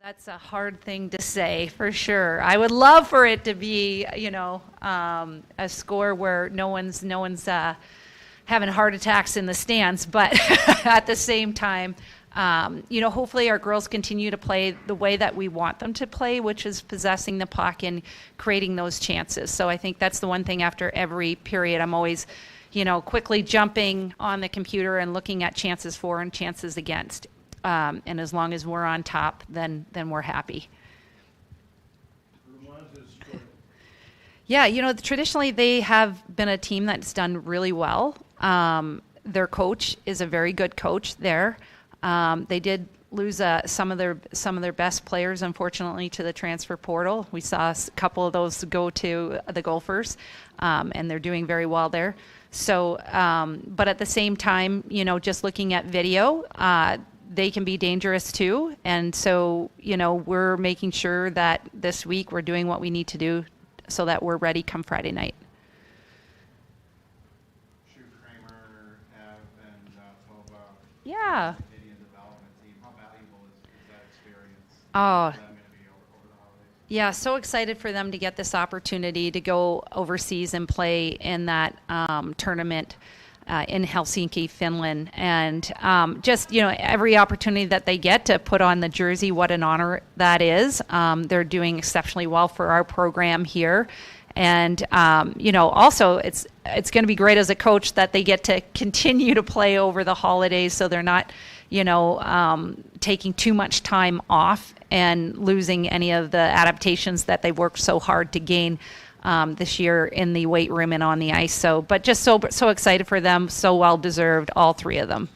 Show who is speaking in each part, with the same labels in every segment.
Speaker 1: That's a hard thing to say, for sure. I would love for it to be, a score where no one's having heart attacks in the stands. But at the same time, hopefully our girls continue to play the way that we want them to play, which is possessing the puck and creating those chances. So I think that's the one thing after every period. I'm always, quickly jumping on the computer and looking at chances for and chances against. And as long as we're on top, then we're happy. Yeah, traditionally they have been a team that's done really well. Their coach is a very good coach there. They did lose some of their best players, unfortunately, to the transfer portal. We saw a couple of those go to the Gophers, and they're doing very well there. So, but at the same time, just looking at video, they can be dangerous too. And so, we're making sure that this week we're doing what we need to do so that we're ready come Friday night.
Speaker 2: Kramer, Ev, and Tova.
Speaker 1: Yeah.
Speaker 2: Canadian development team. How valuable is that experience?
Speaker 1: Oh.
Speaker 2: For them to be over the holidays?
Speaker 1: Yeah, so excited for them to get this opportunity to go overseas and play in that tournament in Helsinki, Finland. And just, every opportunity that they get to put on the jersey, what an honor that is. They're doing exceptionally well for our program here. And, also it's going to be great as a coach that they get to continue to play over the holidays so they're not, taking too much time off and losing any of the adaptations that they worked so hard to gain this year in the weight room and on the ice. So, but just so excited for them, so well deserved, all three of them.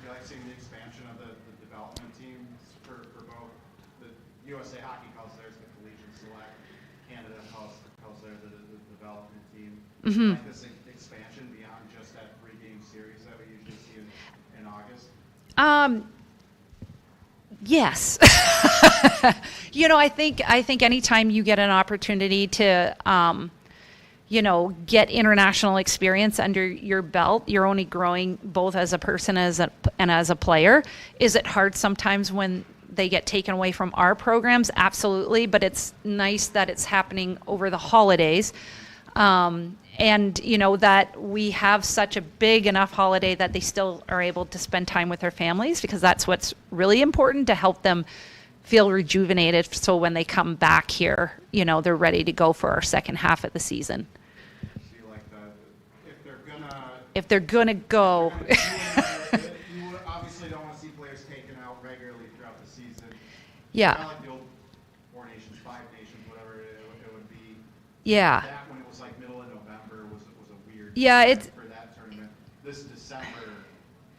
Speaker 2: You like seeing the expansion of the development teams for both? The USA Hockey calls theirs the Collegiate Select. Canada calls theirs the development team.
Speaker 1: Mm-hmm.
Speaker 2: Like this expansion beyond just that 3-game series that we usually see in August?
Speaker 1: Yes. I think anytime you get an opportunity to, get international experience under your belt, you're only growing both as a person and as a player. Is it hard sometimes when they get taken away from our programs? Absolutely. But it's nice that it's happening over the holidays. And, that we have such a big enough holiday that they still are able to spend time with their families, because that's what's really important to help them feel rejuvenated. So when they come back here, they're ready to go for our second half of the season.
Speaker 2: See, like
Speaker 1: if they're gonna go.
Speaker 2: You obviously don't want to see players taken out regularly throughout the season.
Speaker 1: Yeah.
Speaker 2: Kind of like the old 4 Nations, 5 Nations, whatever it would be.
Speaker 1: Yeah.
Speaker 2: That when it was like middle of November was a weird
Speaker 1: Yeah,
Speaker 2: for that tournament. This December,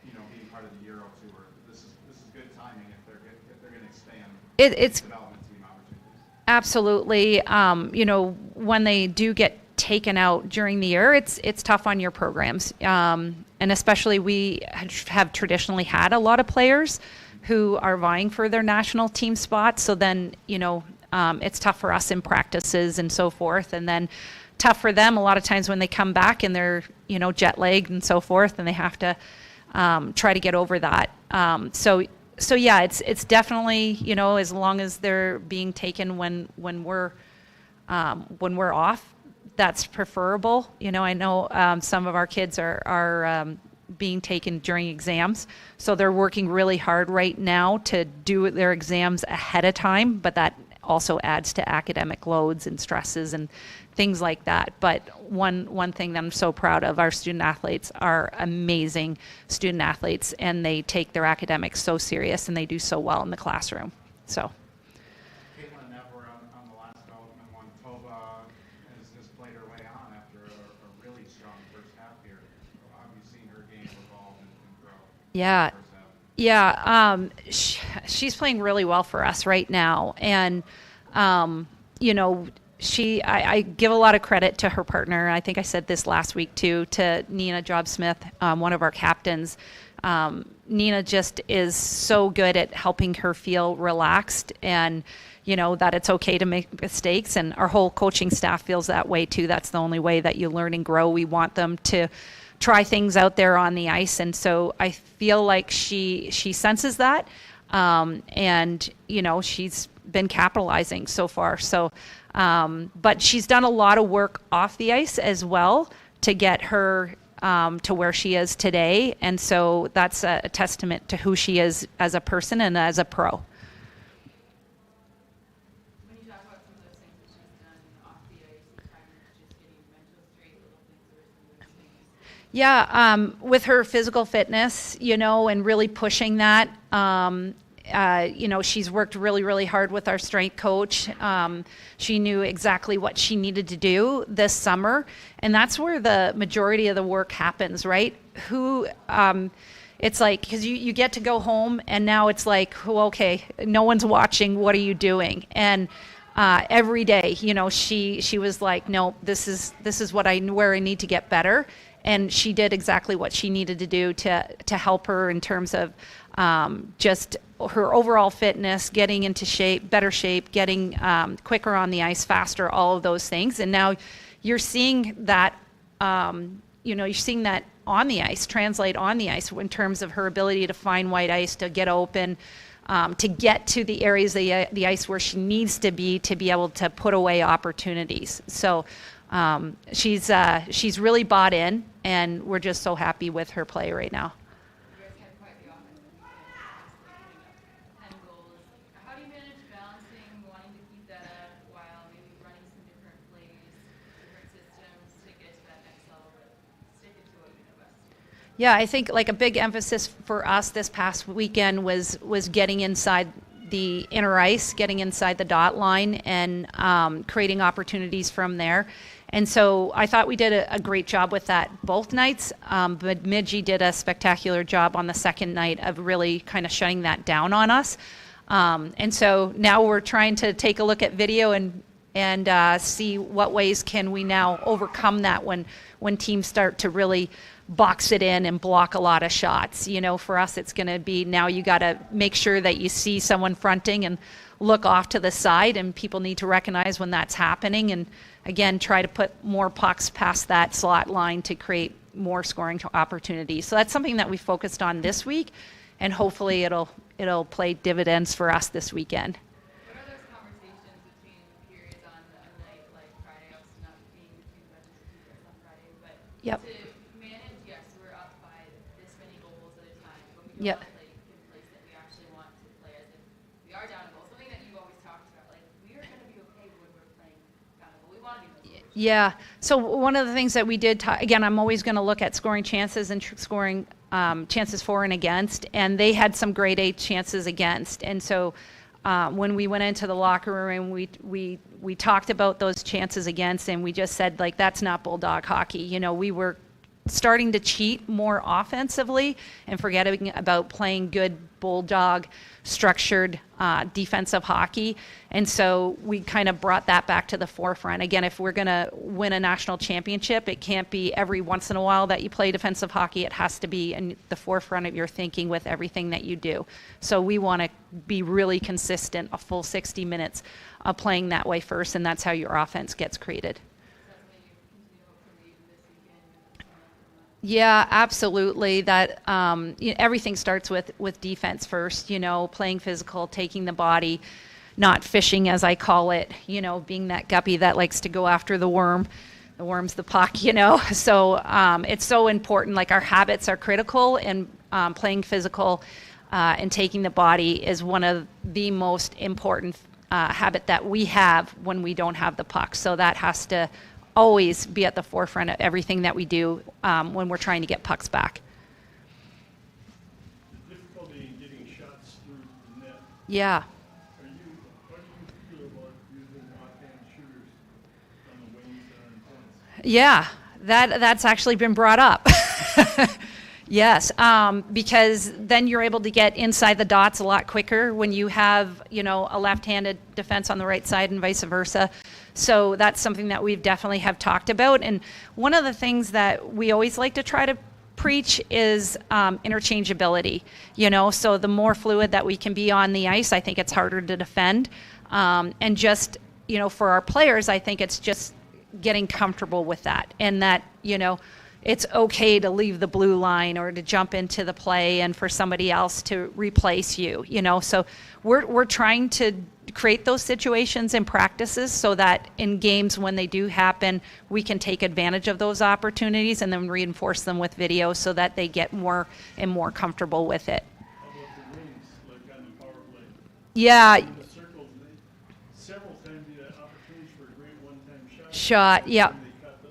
Speaker 2: being part of the Euro Tour, this is good timing if they're going to expand
Speaker 1: It's
Speaker 2: development team opportunities.
Speaker 1: absolutely, when they do get taken out during the year, it's tough on your programs. And especially we have traditionally had a lot of players who are vying for their national team spots. So then, it's tough for us in practices and so forth. And then tough for them a lot of times when they come back and they're, jet lagged and so forth, and they have to try to get over that. So yeah, it's definitely, as long as they're being taken when we're off, that's preferable. I know some of our kids are being taken during exams, so they're working really hard right now to do their exams ahead of time, but that also adds to academic loads and stresses and things like that. But one thing that I'm so proud of, our student athletes are amazing student athletes, and they take their academics so serious, and they do so well in the classroom. So.
Speaker 2: Caitlin Never on the last development one. Tova has played her way on after a really strong first half here. Have you seen her game evolve and grow?
Speaker 1: Yeah. Yeah, she's playing really well for us right now, and I give a lot of credit to her partner. I think I said this last week too, to Nina Jobsmith, one of our captains. Nina just is so good at helping her feel relaxed, and that it's okay to make mistakes, and our whole coaching staff feels that way too. That's the only way that you learn and grow. We want them to try things out there on the ice, and so I feel like she senses that. And, she's been capitalizing so far. So, but she's done a lot of work off the ice as well to get her to where she is today. And so that's a testament to who she is as a person and as a pro.
Speaker 3: When you talk about some of those things that she's done off the ice, kind of just getting mental straight, little things or some of those things.
Speaker 1: Yeah, with her physical fitness, and really pushing that. She's worked really, really hard with our strength coach. She knew exactly what she needed to do this summer. And that's where the majority of the work happens, right? It's like, because you get to go home and now it's like, well, okay, no one's watching. What are you doing? And every day, she was like, no, this is where I need to get better. And she did exactly what she needed to do to help her in terms of just her overall fitness, getting into better shape, getting quicker on the ice, faster, all of those things. And now you're seeing that, you're seeing that on the ice, translate on the ice in terms of her ability to find white ice, to get open, to get to the areas of the ice where she needs to be able to put away opportunities. So she's really bought in, and we're just so happy with her play right now.
Speaker 3: You guys had quite the offensive weekend, constantly putting up 10 goals. How do you manage balancing wanting to keep that up while maybe running some different plays, different systems to get to that next level, but sticking to what you know best?
Speaker 1: Yeah, I think like a big emphasis for us this past weekend was getting inside the inner ice, getting inside the dot line, and creating opportunities from there. And so I thought we did a great job with that both nights, but Midgie did a spectacular job on the second night of really kind of shutting that down on us. And so now we're trying to take a look at video and see what ways can we now overcome that when teams start to really box it in and block a lot of shots. For us, it's going to be now you got to make sure that you see someone fronting and look off to the side, and people need to recognize when that's happening. And again, try to put more pucks past that slot line to create more scoring opportunities. So that's something that we focused on this week, and hopefully it'll play dividends for us this weekend.
Speaker 3: What are those conversations between periods on a night like Friday, obviously not being between bunches of two on Friday, but
Speaker 1: Yep.
Speaker 3: to manage, yes, we're up by this many goals at a time, but we don't
Speaker 1: Yep.
Speaker 3: want to play in place that we actually want to play as if we are down a goal. Something that you've always talked about, like we are going to be okay when we're playing down a goal. We want to be in the
Speaker 1: Yeah. So one of the things that we did, again, I'm always going to look at scoring chances and scoring chances for and against, and they had some grade A chances against. And so when we went into the locker room, we talked about those chances against, and we just said, like, that's not Bulldog hockey. We were starting to cheat more offensively and forgetting about playing good Bulldog structured defensive hockey. And so we kind of brought that back to the forefront. Again, if we're going to win a national championship, it can't be every once in a while that you play defensive hockey. It has to be in the forefront of your thinking with everything that you do. So we want to be really consistent, a full 60 minutes of playing that way first, and that's how your offense gets created. Yeah, absolutely. That everything starts with defense first. Playing physical, taking the body, not fishing, as I call it. Being that guppy that likes to go after the worm. The worm's the puck. So it's so important. Like, our habits are critical, and playing physical and taking the body is one of the most important habit that we have when we don't have the puck. So that has to always be at the forefront of everything that we do when we're trying to get pucks back.
Speaker 4: The difficulty in getting shots through the net.
Speaker 1: Yeah.
Speaker 4: How do you feel about using offhand shooters on the wings and on points?
Speaker 1: Yeah, that's actually been brought up. Yes, because then you're able to get inside the dots a lot quicker when you have, a left-handed defense on the right side and vice versa. So that's something that we've definitely have talked about. And one of the things that we always like to try to preach is interchangeability. So the more fluid that we can be on the ice, I think it's harder to defend. And just, for our players, I think it's just getting comfortable with that, and that, it's okay to leave the blue line or to jump into the play and for somebody else to replace you, you know. So we're trying to create those situations and practices so that in games when they do happen, we can take advantage of those opportunities and then reinforce them with video so that they get more and more comfortable with it.
Speaker 4: How about the wings, like on the power play?
Speaker 1: Yeah.
Speaker 4: In the circles, several times you had opportunities for a great one-time
Speaker 1: Shot, yeah.
Speaker 4: And they cut the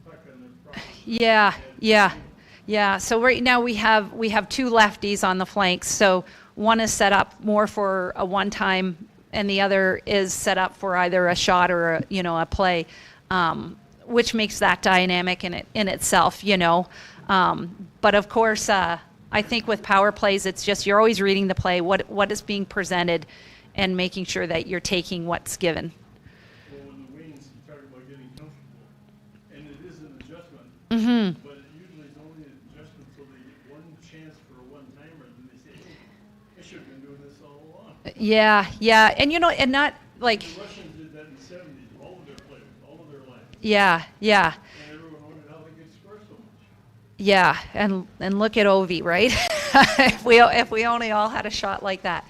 Speaker 4: puck on the cross.
Speaker 1: Yeah. So right now we have two lefties on the flanks. So one is set up more for a one-time, and the other is set up for either a shot or a play, which makes that dynamic in itself, you know. But of course, I think with power plays, it's just you're always reading the play, what is being presented, and making sure that you're taking what's given.
Speaker 4: Well, when the wings, you talk about getting comfortable, and it is an adjustment.
Speaker 1: Mm-hmm.
Speaker 4: But it usually is only an adjustment until they get one chance for a one-timer, and they say, hey, I should have been doing this all along.
Speaker 1: Yeah. And and not like.
Speaker 4: The Russians did that in the 70s, all of their players, all of their lines.
Speaker 1: Yeah.
Speaker 4: And everyone wondered how they could score so much.
Speaker 1: Yeah, and look at Ovi, right? if we only all had a shot like that.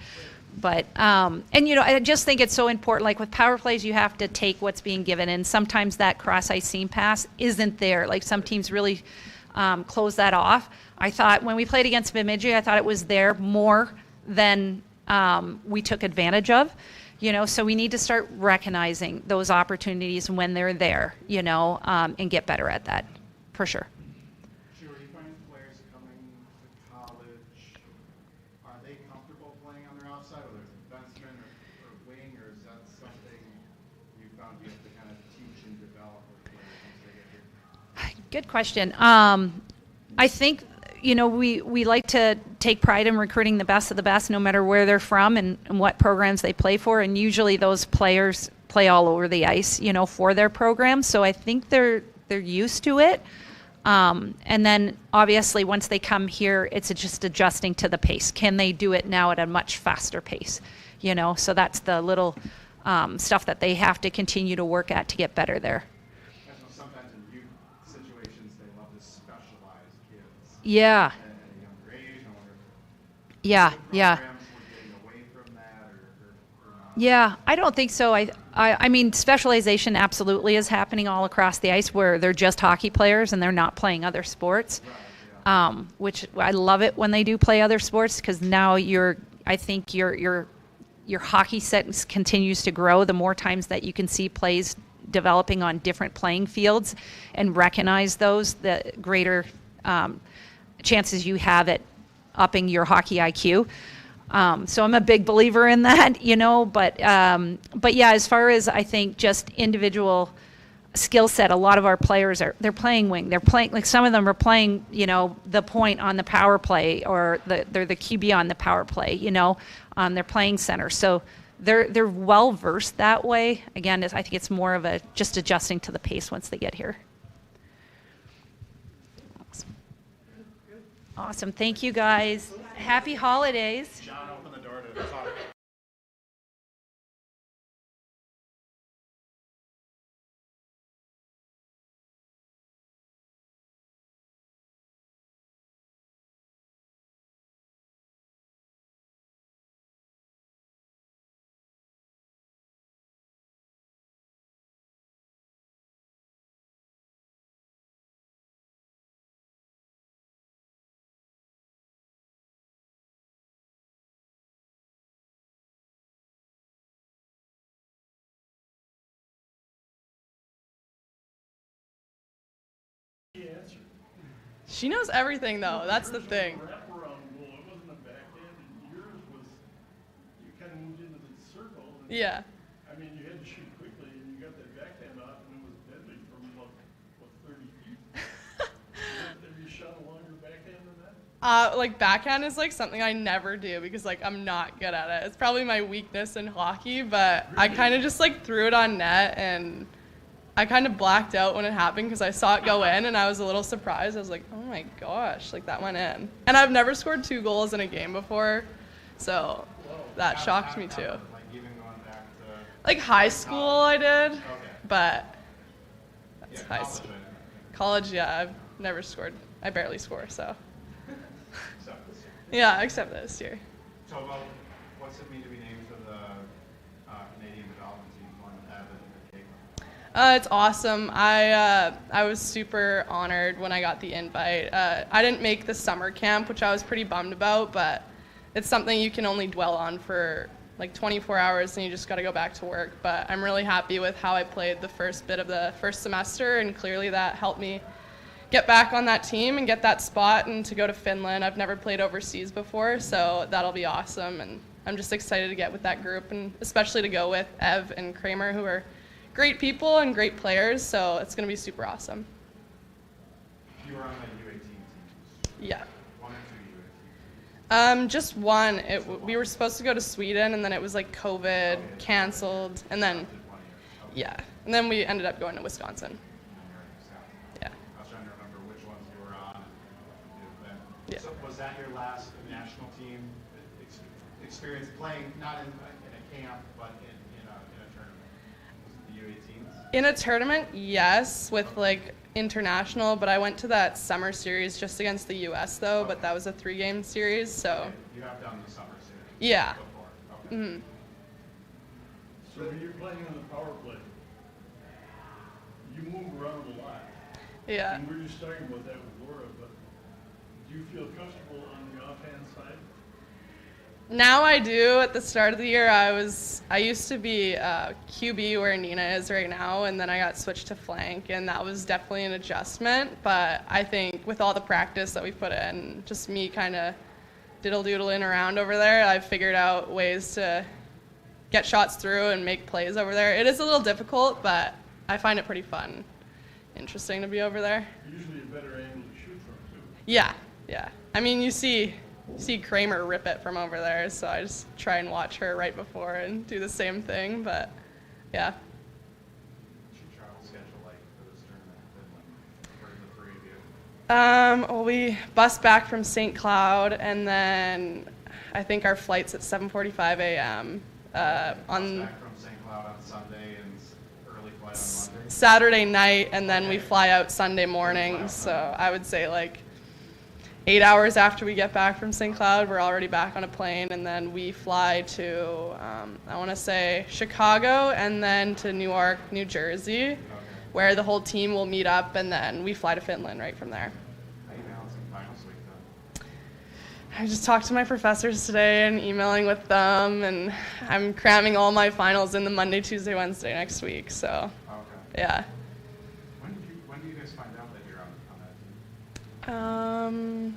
Speaker 1: But I just think it's so important. Like with power plays, you have to take what's being given, and sometimes that cross ice seam pass isn't there. Like some teams really close that off. I thought when we played against Bemidji, I thought it was there more than we took advantage of. So we need to start recognizing those opportunities when they're there. And get better at that, for sure.
Speaker 2: Sure, you find players coming to college, are they comfortable playing on their outside, whether it's defenseman or wing, or is that something you found you have to kind of teach and develop with players once they get here?
Speaker 1: Good question. I think, we like to take pride in recruiting the best of the best, no matter where they're from and what programs they play for. And usually those players play all over the ice, for their programs. So I think they're used to it. And then obviously once they come here, it's just adjusting to the pace. Can they do it now at a much faster pace? So that's the little stuff that they have to continue to work at to get better there.
Speaker 2: I know sometimes in youth situations they love to specialize kids.
Speaker 1: Yeah.
Speaker 2: At a younger age. I wonder if
Speaker 1: Yeah.
Speaker 2: programs were getting away from that or not.
Speaker 1: Yeah, I don't think so. I mean, specialization absolutely is happening all across the ice where they're just hockey players and they're not playing other sports,
Speaker 2: Right, yeah.
Speaker 1: which I love it when they do play other sports because now I think your hockey set continues to grow the more times that you can see plays developing on different playing fields and recognize those, the greater chances you have at upping your hockey IQ. So I'm a big believer in that, but yeah, as far as I think just individual skill set, a lot of our players they're playing wing. They're playing, like some of them are playing, the point on the power play or they're the QB on the power play, they're playing center. So they're well versed that way. Again, I think it's more of a just adjusting to the pace once they get here. Awesome. Thank you guys. Happy holidays.
Speaker 2: John, open the door to talk.
Speaker 5: She knows everything, though. That's the thing.
Speaker 4: Wraparound goal, it wasn't a backhand, and yours was, you kind of moved into the circle. And,
Speaker 5: Yeah.
Speaker 4: I mean, you had to shoot quickly, and you got that backhand off, and it was deadly from about, 30 feet. Have you shot a longer backhand than that?
Speaker 5: Backhand is something I never do because I'm not good at it. It's probably my weakness in hockey, but I kind of just threw it on net and I kind of blacked out when it happened because I saw it go in and I was a little surprised. I was like, oh my gosh, that went in. And I've never scored 2 goals in a game before, so that shocked me too.
Speaker 2: Even going back to
Speaker 5: High school I did,
Speaker 2: Okay.
Speaker 5: but that's
Speaker 2: Yeah,
Speaker 5: high
Speaker 2: college,
Speaker 5: school.
Speaker 2: I think.
Speaker 5: College, yeah, never scored. I barely score, so.
Speaker 2: Except this year.
Speaker 5: Yeah, except this year.
Speaker 2: So what's it mean to be named to the Canadian development team along with Evan and Caitlin?
Speaker 5: It's awesome. I was super honored when I got the invite. I didn't make the summer camp, which I was pretty bummed about, but it's something you can only dwell on for like 24 hours and you just got to go back to work. But I'm really happy with how I played the first bit of the first semester, and clearly that helped me get back on that team and get that spot and to go to Finland. I've never played overseas before, so that'll be awesome. And I'm just excited to get with that group, and especially to go with Ev and Kramer, who are great people and great players, so it's going to be super awesome.
Speaker 2: You were on the U18 teams.
Speaker 5: Yeah.
Speaker 2: 1 or 2 U18 teams?
Speaker 5: Just one. We were supposed to go to Sweden, and then it was like COVID, canceled, and then,
Speaker 2: Did 1 year. Okay.
Speaker 5: yeah. And then we ended up going to Wisconsin. Yeah.
Speaker 2: I was trying to remember which ones you were on.
Speaker 5: Yeah.
Speaker 2: So was that your last national team experience playing, not in a camp, but in a tournament? Was it the U18s?
Speaker 5: In a tournament, yes, with like international, but I went to that summer series just against the U.S. though, but that was a 3-game series, so.
Speaker 2: Okay. You have done the summer series
Speaker 5: Yeah.
Speaker 2: before. Okay.
Speaker 5: Mm-hmm.
Speaker 4: So when you're playing on the power play, you move around a lot.
Speaker 5: Yeah.
Speaker 4: And we were just talking about that with Laura, but do you feel comfortable on the offhand side?
Speaker 5: Now I do. At the start of the year, I used to be QB where Nina is right now, and then I got switched to flank, and that was definitely an adjustment. But I think with all the practice that we put in, just me kind of diddle-doodling around over there, I've figured out ways to get shots through and make plays over there. It is a little difficult, but I find it pretty fun, interesting to be over there.
Speaker 4: Usually a better angle to shoot from, too.
Speaker 5: Yeah, yeah. I mean, you see Kramer rip it from over there, so I just try and watch her right before and do the same thing, but yeah.
Speaker 2: What's your travel schedule like for this tournament in Finland for the 3 of you?
Speaker 5: Well, we bus back from St. Cloud, and then I think our flight's at 7:45 a.m. On
Speaker 2: Back from St. Cloud on Sunday and early flight on Monday?
Speaker 5: Saturday night, and then we fly out Sunday morning, so I would say like 8 hours after we get back from St. Cloud, we're already back on a plane, and then we fly to, I want to say, Chicago, and then to Newark, New Jersey, where the whole team will meet up, and then we fly to Finland right from there.
Speaker 2: How are you balancing finals week then?
Speaker 5: I just talked to my professors today and emailing with them, and I'm cramming all my finals in the Monday, Tuesday, Wednesday next week, so
Speaker 2: Okay.
Speaker 5: yeah.
Speaker 2: When do you guys find out that you're on that team?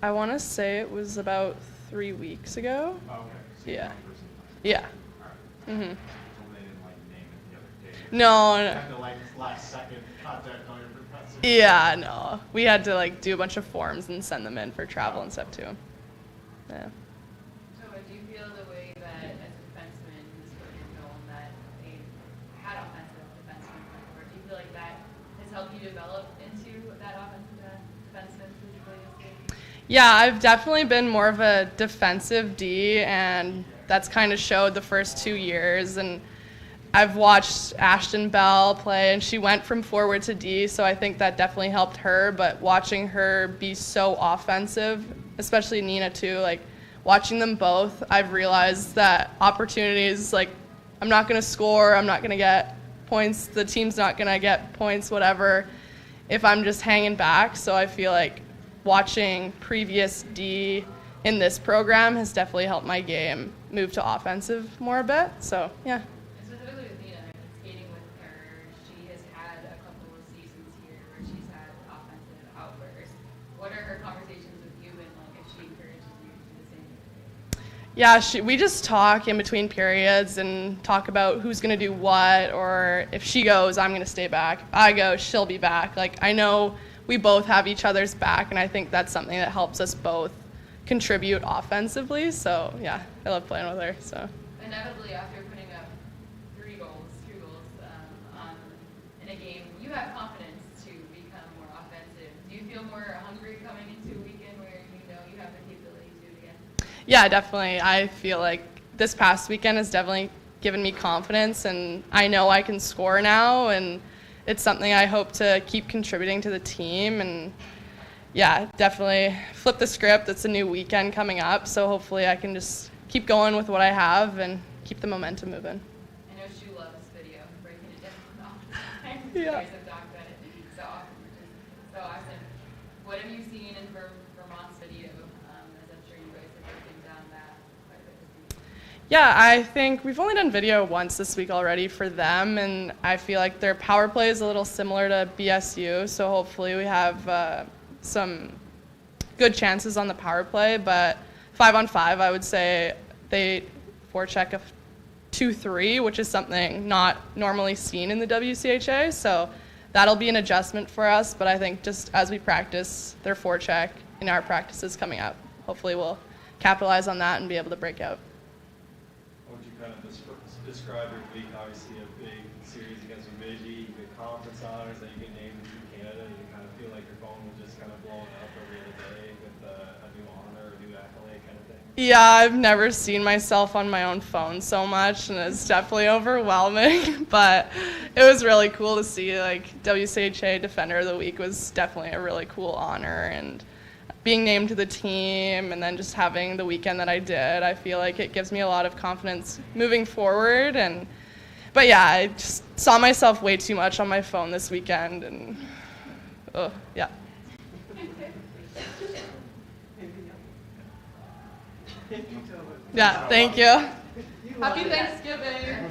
Speaker 5: I want to say it was about 3 weeks ago.
Speaker 2: Oh, okay. So
Speaker 5: Yeah.
Speaker 2: you're one person.
Speaker 5: Yeah.
Speaker 2: All right.
Speaker 5: Mhm.
Speaker 2: So they didn't name it the other day.
Speaker 5: No.
Speaker 2: Kind of last second contact on your professor.
Speaker 5: Yeah, no. We had to do a bunch of forms and send them in for travel and stuff too. Yeah.
Speaker 3: So do you feel the way that as a defenseman in this sport you've known that they had offensive defensemen before, do you feel like that has helped you develop into that offensive defenseman physically this game?
Speaker 5: Yeah, I've definitely been more of a defensive D, and that's kind of showed the first 2 years. And I've watched Ashton Bell play, and she went from forward to D, so I think that definitely helped her. But watching her be so offensive, especially Nina too, watching them both, I've realized that opportunities, I'm not going to score, I'm not going to get points, the team's not going to get points, whatever, if I'm just hanging back. So I feel like watching previous D in this program has definitely helped my game move to offensive more a bit. So, yeah.
Speaker 3: And specifically with Nina, I mean, skating with her, she has had a couple of seasons here where she's had offensive outbursts. What are her conversations with you, and if she encourages you to do the same?
Speaker 5: Yeah, we just talk in between periods and talk about who's going to do what, or if she goes, I'm going to stay back. If I go, she'll be back. I know we both have each other's back, and I think that's something that helps us both contribute offensively. So, yeah, I love playing with her. So.
Speaker 3: Inevitably, after putting up 2 goals in a game, you have confidence to become more offensive. Do you feel more hungry coming into a weekend where you know you have the capability to do it again?
Speaker 5: Yeah, definitely. I feel like this past weekend has definitely given me confidence, and I know I can score now, and it's something I hope to keep contributing to the team. And yeah, definitely flip the script. It's a new weekend coming up, so hopefully I can just keep going with what I have and keep the momentum moving.
Speaker 3: I know Shu loves video, breaking it down all the time.
Speaker 5: Yeah.
Speaker 3: You guys have talked about it so often, which is so awesome. What have you seen in Vermont's video? As I'm sure you guys have broken down that quite a bit this week.
Speaker 5: Yeah, I think we've only done video once this week already for them, and I feel like their power play is a little similar to BSU, so hopefully we have some good chances on the power play. But 5-on-5, I would say they forecheck a 2-3, which is something not normally seen in the WCHA, so that'll be an adjustment for us. But I think just as we practice their forecheck in our practices coming up, hopefully we'll capitalize on that and be able to break out.
Speaker 6: How would you kind of describe your week? Obviously a big series against Bemidji, good conference honors that you get named to Canada. You kind of feel like your phone will just kind of blow up every other day with a new honor, a new accolade kind of thing?
Speaker 5: Yeah, I've never seen myself on my own phone so much, and it's definitely overwhelming. But it was really cool to see. Like, WCHA Defender of the Week was definitely a really cool honor, and being named to the team and then just having the weekend that I did, I feel like it gives me a lot of confidence moving forward. But yeah, I just saw myself way too much on my phone this weekend, and yeah. Yeah, thank you. Happy Thanksgiving.